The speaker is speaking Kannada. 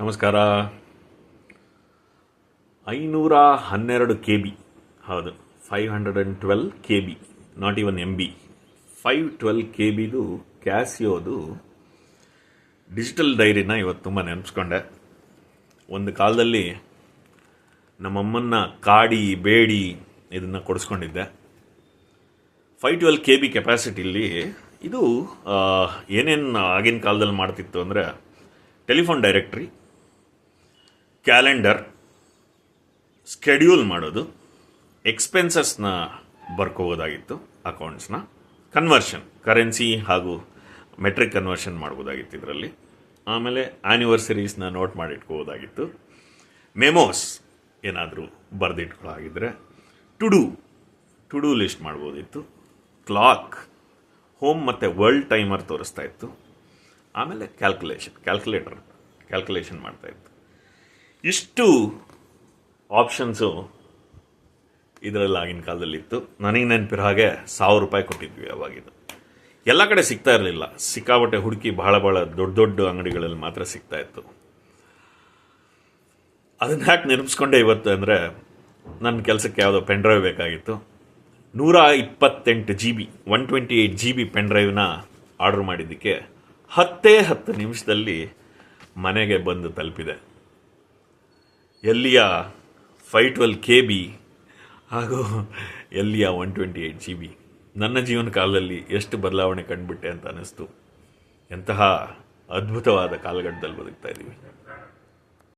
ನಮಸ್ಕಾರ. 512 KB, ಹೌದು, 512 KB, ನಾಟ್ ಇವನ್ MB. 512 KBದು ಕ್ಯಾಸಿಯೋದು ಡಿಜಿಟಲ್ ಡೈರಿನ ಇವತ್ತು ತುಂಬ ನೆನೆಸ್ಕೊಂಡೆ. ಒಂದು ಕಾಲದಲ್ಲಿ ನಮ್ಮಮ್ಮನ್ನ ಕಾಡಿ ಬೇಡಿ ಇದನ್ನು ಕೊಡಿಸ್ಕೊಂಡಿದ್ದೆ. 512 KB ಕೆಪಾಸಿಟಿಲಿ ಇದು ಏನೇನು ಆಗಿನ ಕಾಲದಲ್ಲಿ ಮಾಡ್ತಿತ್ತು ಅಂದರೆ, ಟೆಲಿಫೋನ್ ಡೈರೆಕ್ಟ್ರಿ, ಕ್ಯಾಲೆಂಡರ್, ಸ್ಕೆಡ್ಯೂಲ್ ಮಾಡೋದು, ಎಕ್ಸ್ಪೆನ್ಸಸ್ನ ಬರ್ಕೋಬೋದಾಗಿತ್ತು, ಅಕೌಂಟ್ಸ್ನ ಕನ್ವರ್ಷನ್, ಕರೆನ್ಸಿ ಹಾಗೂ ಮೆಟ್ರಿಕ್ ಕನ್ವರ್ಷನ್ ಮಾಡ್ಬೋದಾಗಿತ್ತು ಇದರಲ್ಲಿ. ಆಮೇಲೆ ಆ್ಯನಿವರ್ಸರೀಸ್ನ ನೋಟ್ ಮಾಡಿಟ್ಕೋಬೋದಾಗಿತ್ತು, ಮೆಮೋಸ್ ಏನಾದರೂ ಬರೆದಿಟ್ಕೊಳ್ಳಾಗಿದ್ದರೆ, ಟು ಡೂ ಲಿಸ್ಟ್ ಮಾಡ್ಬೋದಿತ್ತು, ಕ್ಲಾಕ್, ಹೋಮ್ ಮತ್ತು ವರ್ಲ್ಡ್ ಟೈಮರ್ ತೋರಿಸ್ತಾ ಇತ್ತು. ಆಮೇಲೆ ಕ್ಯಾಲ್ಕುಲೇಷನ್ ಮಾಡ್ತಾಯಿತ್ತು. ಇಷ್ಟು ಆಪ್ಷನ್ಸು ಇದರಲ್ಲಿ ಆಗಿನ ಕಾಲದಲ್ಲಿತ್ತು. ನನಗೆ ನೆನಪಿರೋ ಹಾಗೆ ₹1000 ಕೊಟ್ಟಿದ್ವಿ ಅವಾಗಿದ್ದು. ಎಲ್ಲ ಕಡೆ ಸಿಗ್ತಾ ಇರಲಿಲ್ಲ, ಸಿಕ್ಕಾಬಟ್ಟೆ ಹುಡುಕಿ ಬಹಳ ದೊಡ್ಡ ಅಂಗಡಿಗಳಲ್ಲಿ ಮಾತ್ರ ಸಿಗ್ತಾ ಇತ್ತು. ಅದನ್ನು ಯಾಕೆ ನೆನಪಿಸ್ಕೊಂಡೆ ಇವತ್ತು ಅಂದರೆ, ನನ್ನ ಕೆಲಸಕ್ಕೆ ಯಾವುದೋ ಪೆನ್ ಡ್ರೈವ್ ಬೇಕಾಗಿತ್ತು. 128 GB 128 GB ಪೆನ್ ಡ್ರೈವ್ನ ಆರ್ಡ್ರ್ ಮಾಡಿದ್ದಕ್ಕೆ 10 ನಿಮಿಷದಲ್ಲಿ ಮನೆಗೆ ಬಂದು ತಲುಪಿದೆ. ಎಲ್ಲಿಯ 512 KB ಹಾಗೂ ಎಲ್ಲಿಯ 128 GB. ನನ್ನ ಜೀವನ ಕಾಲದಲ್ಲಿ ಎಷ್ಟು ಬದಲಾವಣೆ ಕಂಡುಬಿಟ್ಟೆ ಅಂತ ಅನ್ನಿಸ್ತು. ಎಂತಹ ಅದ್ಭುತವಾದ ಕಾಲಘಟ್ಟದಲ್ಲಿ ಬದುಕ್ತಾ ಇದ್ದೀವಿ.